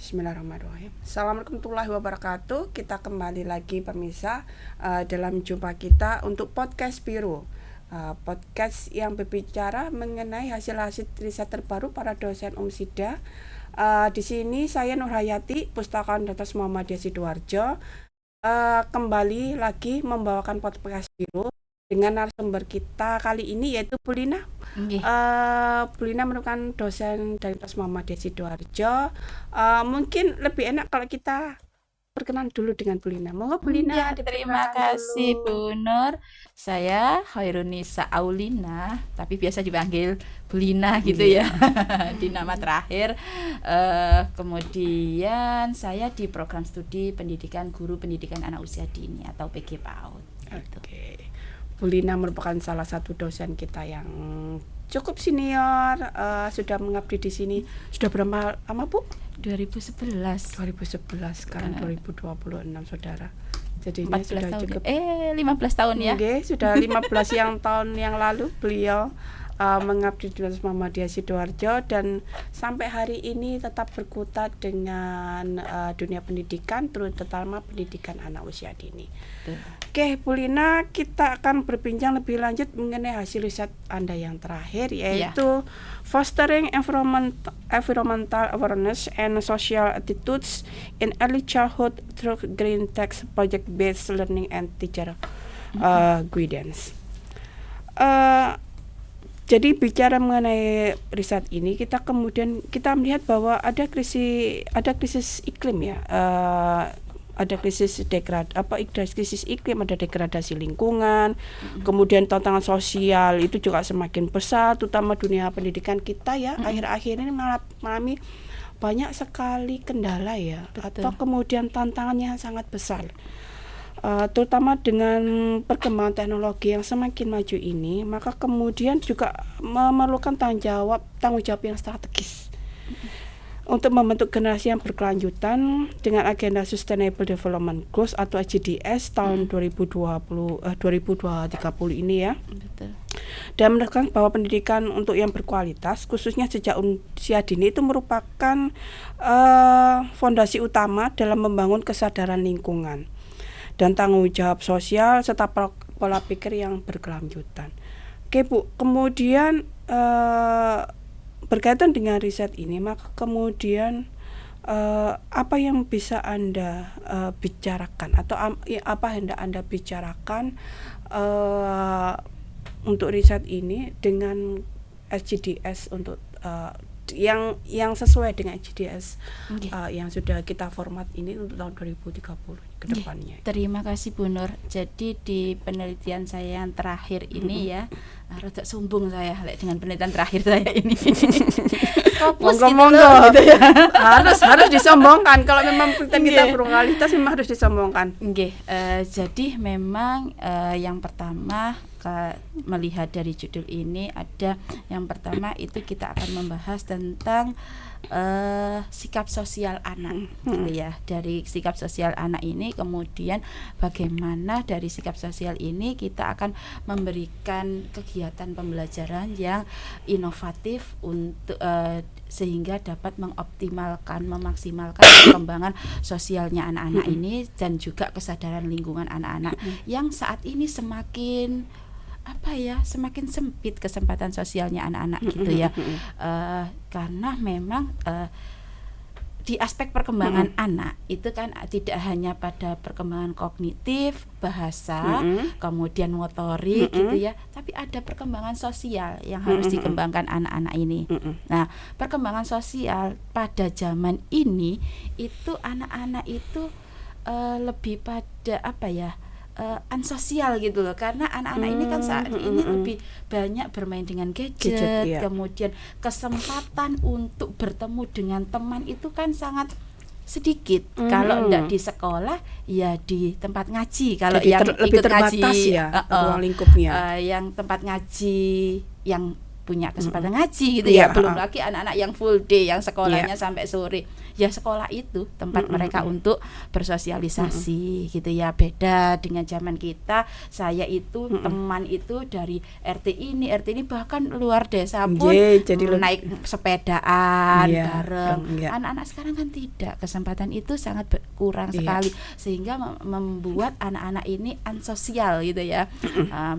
Bismillahirrahmanirrahim. Assalamualaikum warahmatullahi wabarakatuh. Kita kembali lagi pemirsa dalam jumpa kita untuk podcast Biru. Podcast yang berbicara mengenai hasil-hasil riset terbaru para dosen UMSIDA. Di sini saya Nurhayati, Pustakaan Dr. Muhammadiyah Sidoarjo, kembali lagi membawakan podcast Biru dengan narasumber kita kali ini yaitu Bu Lina. Bu Lina merupakan dosen dari Dr. Muhammadiyah Sidoarjo. Mungkin lebih enak kalau kita perkenalan dulu dengan Bu Lina. Monggo Bu Lina. Terima kasih Bu Nur. Saya Hoirunisa Aulina, tapi biasa dipanggil Bu Lina gitu ya. Di nama terakhir. Kemudian saya di program studi pendidikan guru pendidikan anak usia dini atau PG PAUD. Gitu. Oke. Bu Lina merupakan salah satu dosen kita yang cukup senior, sudah mengabdi di sini. Sudah berapa lama, Bu? 2011. Sekarang 2026, Saudara. Jadi ini sudah tahun. cukup 15 tahun ya. Oke, sudah 15 tahun yang lalu beliau mengabdi di Dr. Muhammadiyah Sidoarjo dan sampai hari ini tetap berkutat dengan dunia pendidikan, terutama pendidikan anak usia dini. Oke, Bu Lina, kita akan berbincang lebih lanjut mengenai hasil riset Anda yang terakhir, yaitu Fostering Environmental Awareness and Social Attitudes in Early Childhood through Green Text Project-Based Learning and Teacher Guidance. Jadi bicara mengenai riset ini, kita melihat bahwa ada krisis iklim ya. Ada krisis iklim, ada degradasi lingkungan, kemudian tantangan sosial itu juga semakin besar, terutama dunia pendidikan kita ya. Akhir-akhir ini mengalami banyak sekali kendala ya. Betul. Atau kemudian tantangannya sangat besar. Terutama dengan perkembangan teknologi yang semakin maju ini, maka kemudian juga memerlukan tanggung jawab yang strategis untuk membentuk generasi yang berkelanjutan dengan agenda Sustainable Development Goals atau SDGs tahun 2030 ini ya. Betul. Dan menekankan bahwa pendidikan untuk yang berkualitas khususnya sejak usia dini itu merupakan fondasi utama dalam membangun kesadaran lingkungan dan tanggung jawab sosial serta pola pikir yang berkelanjutan. Oke Bu, kemudian berkaitan dengan riset ini, maka kemudian apa yang bisa Anda bicarakan atau apa yang Anda bicarakan untuk riset ini dengan SDGs untuk yang sesuai dengan SDGs yang sudah kita format ini untuk tahun 2030 ke depannya. Terima kasih Bu Nur. Jadi di penelitian saya yang terakhir ini ya, rada sombong saya dengan penelitian terakhir saya ini. Monggo gitu ya. harus disombongkan kalau memang penelitian kita berkualitas memang harus disombongkan. Jadi memang yang pertama melihat dari judul ini ada yang pertama itu kita akan membahas tentang sikap sosial anak gitu ya. Dari sikap sosial anak ini kemudian bagaimana dari sikap sosial ini kita akan memberikan kegiatan pembelajaran yang inovatif untuk sehingga dapat memaksimalkan perkembangan sosialnya anak-anak ini dan juga kesadaran lingkungan anak-anak yang saat ini semakin sempit kesempatan sosialnya anak-anak gitu ya. Karena memang di aspek perkembangan anak itu kan tidak hanya pada perkembangan kognitif, bahasa, kemudian motorik gitu ya, tapi ada perkembangan sosial yang harus dikembangkan anak-anak ini. Nah, perkembangan sosial pada zaman ini itu anak-anak itu lebih pada ansosial gitu loh, karena anak-anak ini kan saat ini lebih banyak bermain dengan gadget ya. Kemudian kesempatan untuk bertemu dengan teman itu kan sangat sedikit. Kalau enggak di sekolah ya di tempat ngaji. Kalau yang lebih ikut ngaji ya ruang lingkupnya. Yang tempat ngaji yang punya kesempatan ngaji gitu Iya, ya, belum lagi anak-anak yang full day yang sekolahnya sampai sore. Ya sekolah itu tempat mereka untuk bersosialisasi gitu ya. Beda dengan zaman kita, saya itu teman itu dari RT ini bahkan luar desa pun jadi naik sepedaan bareng. Iya. Anak-anak sekarang kan tidak, kesempatan itu sangat kurang sekali, sehingga membuat anak-anak ini ansosial gitu ya.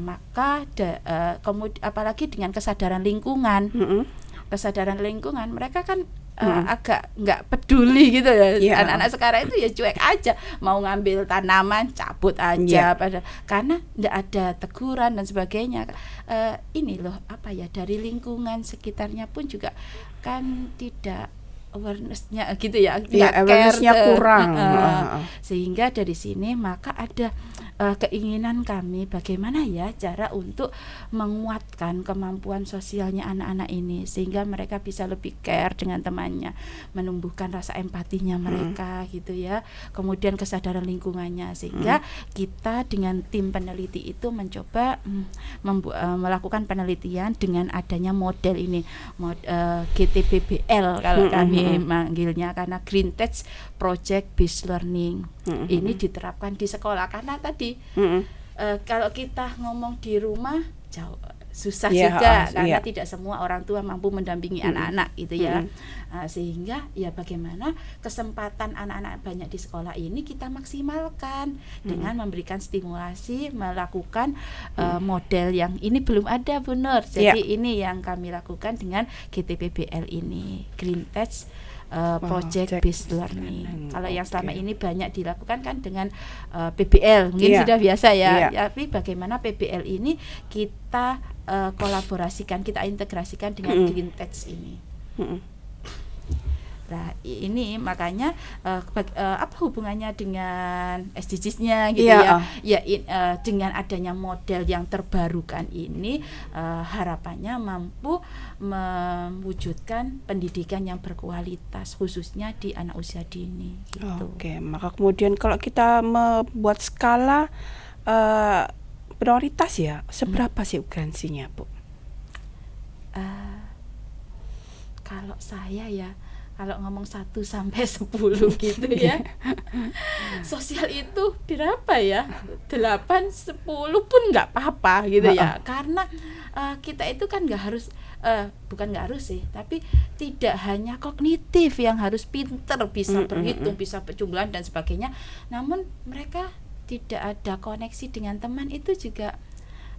Maka kemudian apalagi dengan kesadaran lingkungan, mereka kan agak nggak peduli gitu ya. Anak-anak sekarang itu ya cuek aja, mau ngambil tanaman cabut aja, karena nggak ada teguran dan sebagainya. Ini loh apa ya, dari lingkungan sekitarnya pun juga kan tidak awareness-nya gitu ya, awareness-nya kurang. Sehingga dari sini maka ada keinginan kami bagaimana ya cara untuk menguatkan kemampuan sosialnya anak-anak ini, sehingga mereka bisa lebih care dengan temannya, menumbuhkan rasa empatinya mereka gitu ya, kemudian kesadaran lingkungannya, sehingga kita dengan tim peneliti itu mencoba melakukan penelitian dengan adanya model ini, GTPBL kalau kami manggilnya, karena Green Tech Project Based Learning. Ini diterapkan di sekolah, karena tadi kalau kita ngomong di rumah jauh susah juga, karena tidak semua orang tua mampu mendampingi anak-anak gitu ya. Sehingga ya bagaimana kesempatan anak-anak banyak di sekolah ini kita maksimalkan dengan memberikan stimulasi, melakukan model yang ini belum ada Bu Nur. Jadi ini yang kami lakukan dengan GTPBL ini, Green Tech Project Based Learning. Kalau yang selama ini banyak dilakukan kan dengan PBL, mungkin sudah biasa ya. Tapi bagaimana PBL ini kita kolaborasikan, kita integrasikan dengan Green Tech ini. Nah ini makanya apa hubungannya dengan SDGs-nya gitu dengan adanya model yang terbarukan ini, harapannya mampu mewujudkan pendidikan yang berkualitas khususnya di anak usia dini gitu. Maka kemudian kalau kita membuat skala prioritas ya, seberapa sih urgensinya Bu? Kalau saya ya, kalau ngomong 1 sampai 10 gitu ya. Sosial itu berapa ya? 8, 10 pun nggak apa-apa gitu ya. Karena kita itu kan nggak harus, bukan nggak harus sih, tapi tidak hanya kognitif yang harus pinter, bisa berhitung, bisa perjumlahan dan sebagainya. Namun mereka tidak ada koneksi dengan teman, itu juga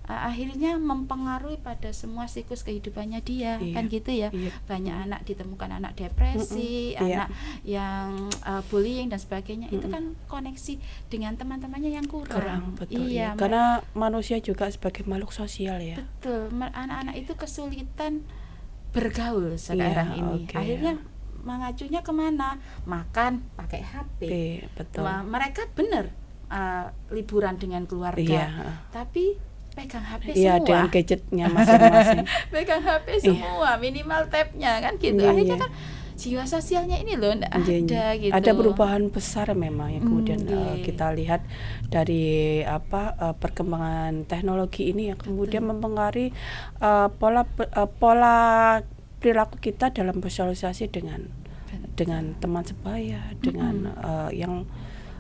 akhirnya mempengaruhi pada semua siklus kehidupannya dia, kan gitu ya. Banyak anak ditemukan anak depresi, anak yang bullying dan sebagainya, itu kan koneksi dengan teman-temannya yang kurang. Betul. Karena manusia juga sebagai makhluk sosial ya. Betul, anak-anak itu kesulitan bergaul sekarang ini. Akhirnya mengacunya kemana? Makan pakai HP. Betul. Mereka benar liburan dengan keluarga, tapi pegang HP semua. Dengan gadgetnya masing-masing. Pegang HP semua, minimal tab-nya kan gitu. Akhirnya kan jiwa sosialnya ini loh enggak ada gitu. Ada perubahan besar memang yang kemudian kita lihat dari perkembangan teknologi ini yang kemudian mempengaruhi pola perilaku kita dalam bersosialisasi dengan teman sebaya, dengan yang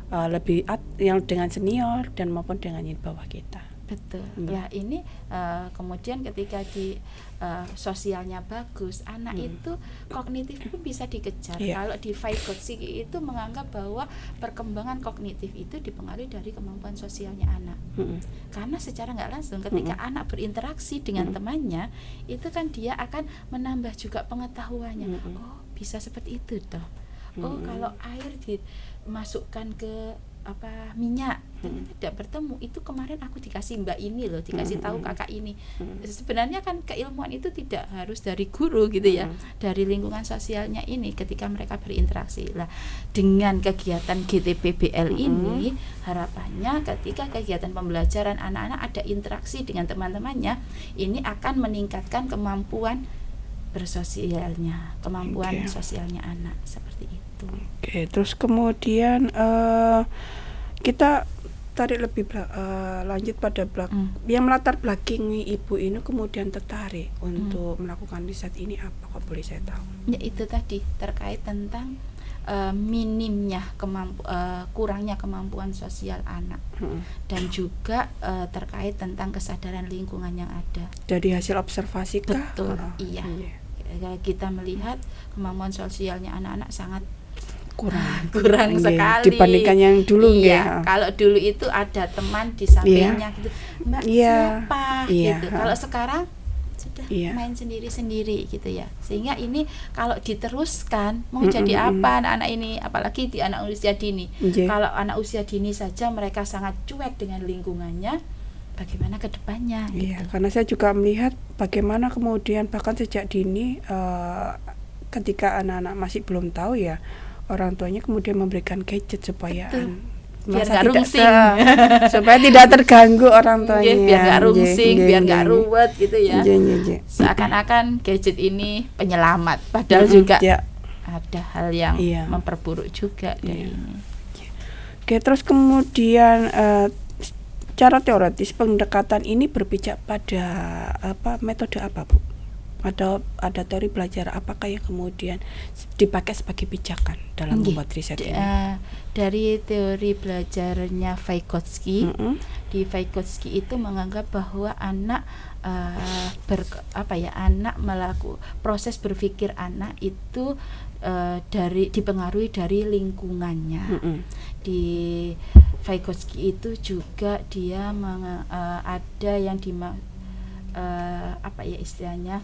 lebih yang dengan senior dan maupun dengan yang di bawah kita. Betul. Ya ini kemudian ketika di sosialnya bagus, anak itu kognitif pun bisa dikejar. Kalau di Vygotsky itu menganggap bahwa perkembangan kognitif itu dipengaruhi dari kemampuan sosialnya anak. Karena secara nggak langsung ketika anak berinteraksi dengan temannya, itu kan dia akan menambah juga pengetahuannya. Oh bisa seperti itu toh. Oh kalau air dimasukkan ke minyak tidak bertemu, itu kemarin aku dikasih mbak ini loh, dikasih tahu kakak ini. Sebenarnya kan keilmuan itu tidak harus dari guru gitu ya, dari lingkungan sosialnya ini ketika mereka berinteraksi lah. Dengan kegiatan GTPBL ini harapannya ketika kegiatan pembelajaran anak-anak ada interaksi dengan teman-temannya, ini akan meningkatkan kemampuan bersosialnya, kemampuan sosialnya anak seperti itu. Terus kemudian kita tertarik lebih lanjut pada yang melatar belakangi ibu ini kemudian tertarik untuk melakukan riset ini apa, kok boleh saya tahu? Ya itu tadi terkait tentang minimnya kurangnya kemampuan sosial anak dan juga terkait tentang kesadaran lingkungan yang ada. Dari hasil observasi kah? Betul, iya. Kita melihat kemampuan sosialnya anak-anak sangat kurang sekali dibandingkan yang dulu. Iya, kalau dulu itu ada teman di sampingnya gitu, Mbak siapa gitu. Kalau sekarang sudah main sendiri-sendiri gitu ya. Sehingga ini kalau diteruskan mau jadi apa anak-anak ini, apalagi di anak usia dini. Kalau anak usia dini saja mereka sangat cuek dengan lingkungannya, bagaimana ke depannya gitu. Karena saya juga melihat bagaimana kemudian bahkan sejak dini ketika anak-anak masih belum tahu ya, orang tuanya kemudian memberikan gadget supaya biar nggak rungsing, supaya tidak terganggu orang tuanya, biar nggak rungsing, biar nggak ruwet gitu ya. Seakan-akan gadget ini penyelamat, padahal juga ada hal yang memperburuk juga dari ini. Oke, terus kemudian cara teoritis pendekatan ini berpijak pada metode apa, Bu? Ada teori belajar apakah yang kemudian dipakai sebagai pijakan dalam membuat riset ini? Dari teori belajarnya Vygotsky, di Vygotsky itu menganggap bahwa anak anak proses berpikir anak itu dipengaruhi dari lingkungannya. Di Vygotsky itu juga dia ada yang istilahnya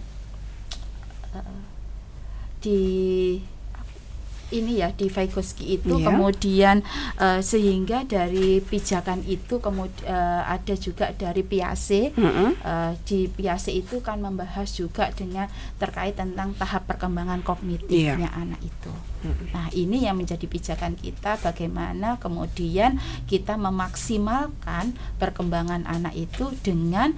di Vygotsky itu kemudian sehingga dari pijakan itu kemudian ada juga dari Piaget. Di Piaget itu kan membahas juga dengan terkait tentang tahap perkembangan kognitifnya anak itu. Nah, ini yang menjadi pijakan kita, bagaimana kemudian kita memaksimalkan perkembangan anak itu dengan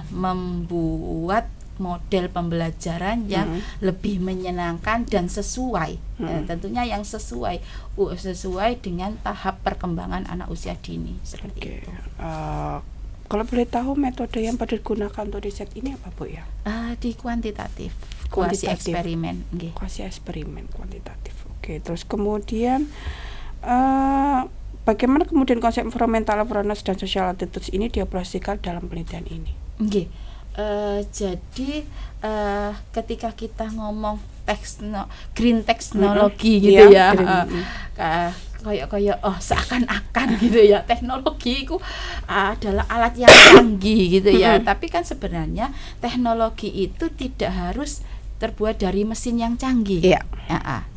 membuat model pembelajaran yang lebih menyenangkan dan sesuai, tentunya yang sesuai dengan tahap perkembangan anak usia dini seperti itu. Kalau boleh tahu metode yang pada digunakan untuk riset ini apa, Bu ya? Di kuantitatif. Kuasi eksperimen kuantitatif. Oke, terus kemudian bagaimana kemudian konsep environmental awareness dan social attitudes ini dioperasikan dalam penelitian ini? Jadi ketika kita ngomong green teknologi gitu ya, kayak seakan-akan gitu ya, teknologi itu adalah alat yang canggih gitu ya. Tapi kan sebenarnya teknologi itu tidak harus terbuat dari mesin yang canggih.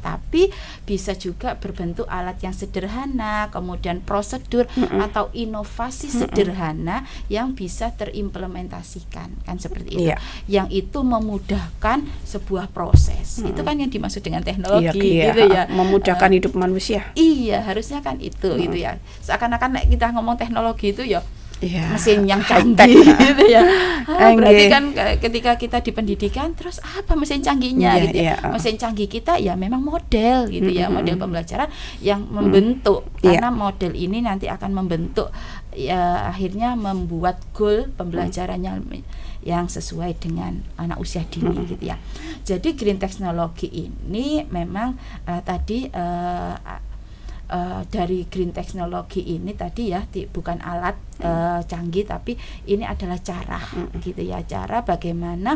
Tapi bisa juga berbentuk alat yang sederhana, kemudian prosedur atau inovasi sederhana yang bisa terimplementasikan, kan seperti itu. Yang itu memudahkan sebuah proses. Itu kan yang dimaksud dengan teknologi gitu ya. Memudahkan hidup manusia. Iya, harusnya kan itu gitu ya. Seakan-akan kita ngomong teknologi itu ya mesin yang canggih gitu ya. Berarti kan ketika kita di pendidikan terus apa mesin canggihnya gitu ya. Mesin canggih kita ya memang model gitu ya, model pembelajaran yang membentuk, karena model ini nanti akan membentuk akhirnya membuat goal pembelajarannya yang sesuai dengan anak usia dini gitu ya. Jadi green teknologi ini memang tadi dari green teknologi ini tadi ya bukan alat canggih, tapi ini adalah cara gitu ya, cara bagaimana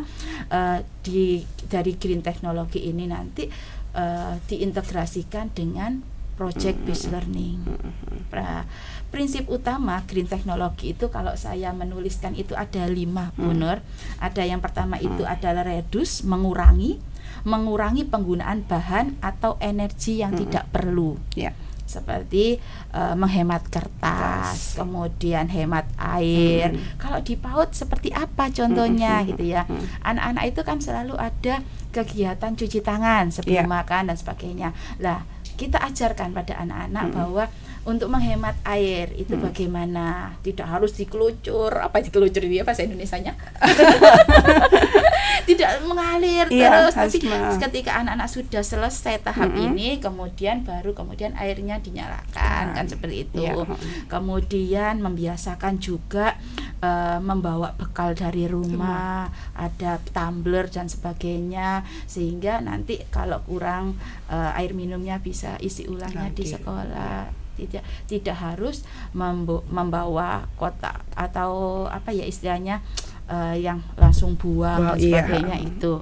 dari green teknologi ini nanti diintegrasikan dengan project based learning. Prinsip utama green teknologi itu kalau saya menuliskan itu ada 5, Bu Nur. Ada yang pertama itu adalah reduce, mengurangi penggunaan bahan atau energi yang tidak perlu. Seperti menghemat kertas, kemudian hemat air. Kalau di PAUD seperti apa contohnya gitu ya. Anak-anak itu kan selalu ada kegiatan cuci tangan sebelum makan dan sebagainya. Lah, kita ajarkan pada anak-anak bahwa untuk menghemat air itu bagaimana, tidak harus dikelucur, apa dikelucur ini bahasa Indonesianya tidak mengalir terus, tapi ketika anak-anak sudah selesai tahap ini, kemudian airnya dinyalakan, kan seperti itu. Kemudian membiasakan juga membawa bekal dari rumah, ada tumbler dan sebagainya, sehingga nanti kalau kurang air minumnya bisa isi ulangnya di sekolah. Tidak harus membawa kotak atau apa ya istilahnya yang langsung buang dan sebagainya. Itu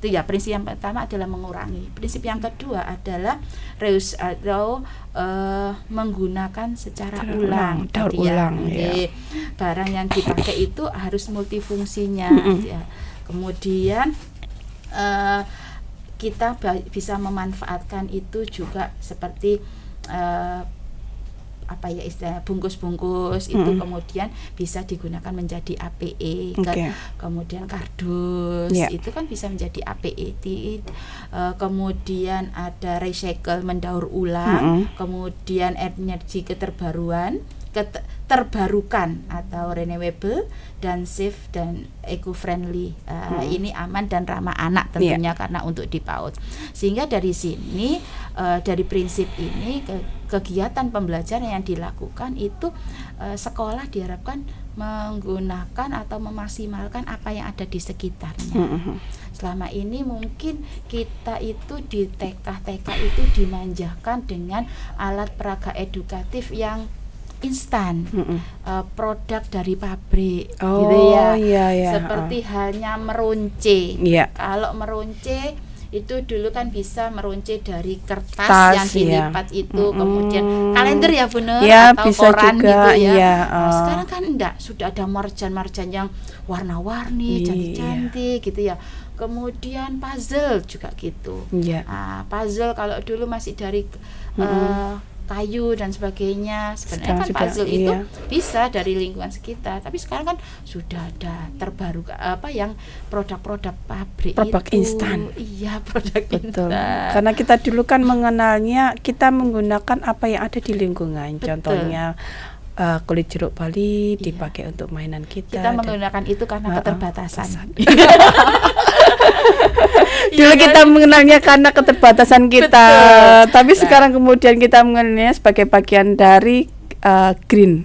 ya prinsip yang pertama adalah mengurangi. Prinsip yang kedua adalah reuse atau menggunakan secara ulang, daur ulang. Barang yang dipakai itu harus multifungsinya. Kemudian kita bisa memanfaatkan itu juga seperti apa ya istilah bungkus-bungkus itu kemudian bisa digunakan menjadi APE, kemudian kardus itu kan bisa menjadi APE. Kemudian ada recycle, mendaur ulang, kemudian energi terbarukan atau renewable dan safe dan eco-friendly. Ini aman dan ramah anak tentunya karena untuk di PAUD. Sehingga dari sini dari prinsip ini kegiatan pembelajaran yang dilakukan itu sekolah diharapkan menggunakan atau memaksimalkan apa yang ada di sekitarnya. Selama ini mungkin kita itu di TK itu dimanjakan dengan alat peraga edukatif yang instan, produk dari pabrik, gitu ya. Seperti halnya meronce. Kalau meronce itu dulu kan bisa meronce dari kertas yang dilipat itu, kemudian kalender ya bener, atau koran juga, gitu ya. Nah, sekarang kan enggak, sudah ada marjan-marjan yang warna-warni, cantik-cantik gitu ya. Kemudian puzzle juga gitu. Puzzle kalau dulu masih dari kayu dan sebagainya, sebenarnya kan puzzle itu bisa dari lingkungan sekitar, tapi sekarang kan sudah ada terbaru yang produk-produk pabrik, produk instan. Produk instan. Karena kita dulu kan mengenalnya, kita menggunakan apa yang ada di lingkungan. Contohnya kulit jeruk Bali dipakai untuk mainan kita. Kita menggunakan itu karena keterbatasan. Dulu kita mengenalnya karena keterbatasan kita, tapi sekarang kemudian kita mengenalnya sebagai bagian dari green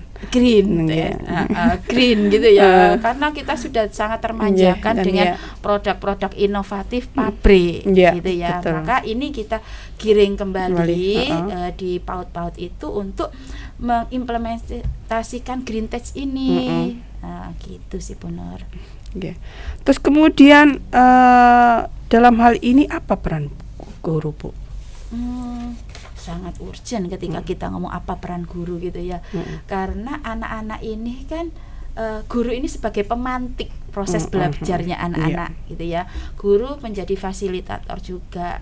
gitu ya. Karena kita sudah sangat termanjakan dengan produk-produk inovatif pabrik gitu ya. Maka ini kita giring kembali di PAUD itu untuk mengimplementasikan Green Tech ini. Gitu sih Bu Nur. Terus kemudian dalam hal ini apa peran guru, Bu? Sangat urgent ketika kita ngomong apa peran guru gitu ya. Karena anak-anak ini kan guru ini sebagai pemantik proses belajarnya anak-anak gitu ya. Guru menjadi fasilitator juga,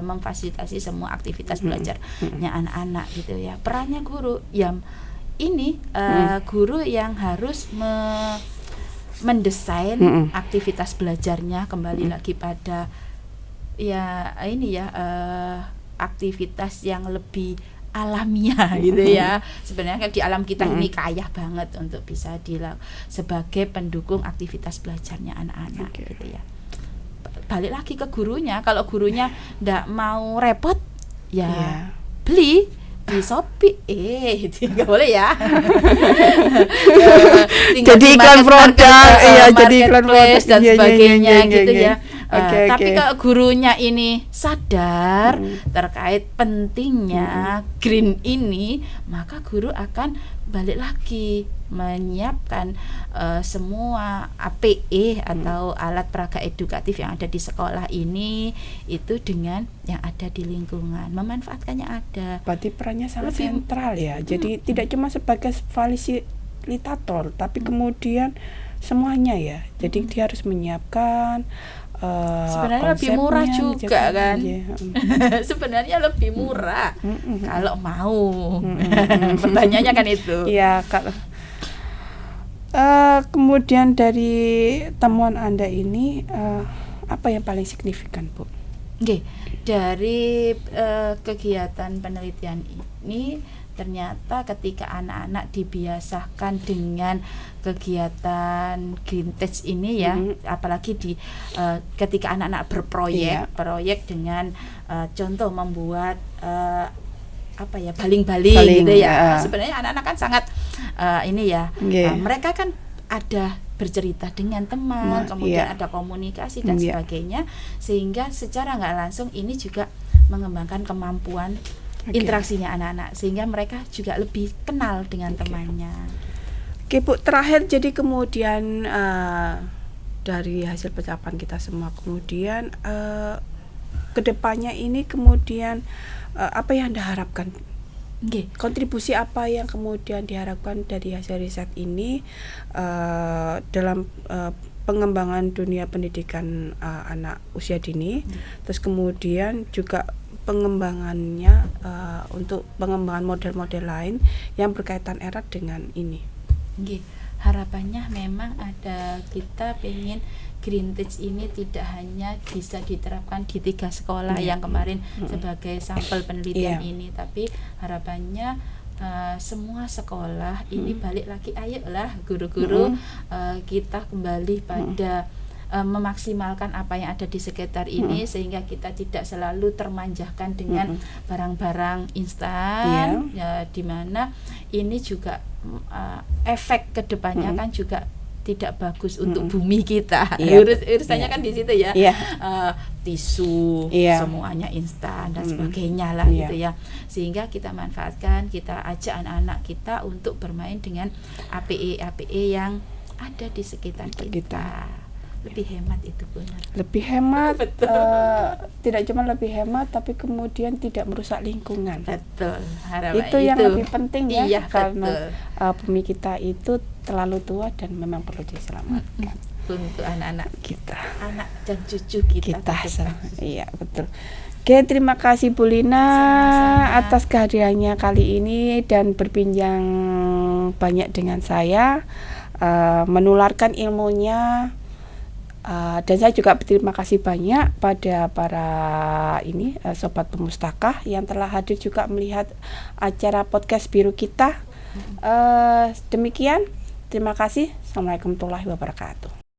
memfasilitasi semua aktivitas belajarnya anak-anak gitu ya. Perannya guru yang ini guru yang harus mendesain aktivitas belajarnya, kembali lagi pada aktivitas yang lebih alamiah gitu ya. Sebenarnya kan di alam kita ini kaya banget untuk bisa sebagai pendukung aktivitas belajarnya anak-anak gitu ya. Balik lagi ke gurunya, kalau gurunya ndak mau repot beli di Shopee, nggak boleh ya. Jadi iklan produk, jadi iklan produk dan sebagainya gitu ya. Tapi kalau gurunya ini sadar terkait pentingnya green ini, maka guru akan balik lagi menyiapkan semua APE atau alat peraga edukatif yang ada di sekolah ini itu dengan yang ada di lingkungan, memanfaatkannya ada. Berarti perannya sangat sentral ya. Jadi tidak cuma sebagai fasilitator, tapi kemudian semuanya ya. Jadi dia harus menyiapkan sebenarnya lebih murah juga kan. Sebenarnya lebih murah kalau mau. Pertanyaannya kan itu. Iya, kalau kemudian dari temuan Anda ini apa yang paling signifikan, Bu? Oke, dari kegiatan penelitian ini ternyata ketika anak-anak dibiasakan dengan kegiatan Green Touch ini ya, apalagi ketika anak-anak berproyek, proyek dengan contoh membuat baling-baling gitu ya. Sebenarnya anak-anak kan sangat ini ya, mereka kan ada bercerita dengan teman, kemudian ada komunikasi dan sebagainya, sehingga secara nggak langsung ini juga mengembangkan kemampuan interaksinya anak-anak, sehingga mereka juga lebih kenal dengan temannya. Oke Bu, terakhir jadi kemudian dari hasil pencapaian kita semua, kemudian kedepannya ini kemudian apa yang Anda harapkan? Kontribusi apa yang kemudian diharapkan dari hasil riset ini dalam pengembangan dunia pendidikan anak usia dini, terus kemudian juga pengembangannya untuk pengembangan model-model lain yang berkaitan erat dengan ini. Harapannya memang kita pengen Green Touch ini tidak hanya bisa diterapkan di 3 sekolah yang kemarin sebagai sampel penelitian ini, tapi harapannya semua sekolah ini balik lagi, ayolah guru-guru kita kembali pada memaksimalkan apa yang ada di sekitar ini, sehingga kita tidak selalu termanjakan dengan barang-barang instan, ya, dimana ini juga efek kedepannya kan juga tidak bagus untuk bumi kita. Urusannya kan di situ ya. Tisu, semuanya instan dan sebagainya lah gitu ya. Sehingga kita manfaatkan, kita ajak anak-anak kita untuk bermain dengan APE yang ada di sekitar kita. Lebih hemat itu benar. Lebih hemat, tidak cuma lebih hemat, tapi kemudian tidak merusak lingkungan. Betul. Itu yang lebih penting ya, iya, karena bumi kita itu terlalu tua dan memang perlu diselamatkan. Untuk anak-anak kita, anak dan cucu kita. Iya betul. Oke, terima kasih Bu Lina atas kehadirannya kali ini dan berbincang banyak dengan saya, menularkan ilmunya. Dan saya juga berterima kasih banyak pada para sobat pemustakah yang telah hadir juga melihat acara podcast biru kita. Demikian, terima kasih. Assalamualaikum warahmatullahi wabarakatuh.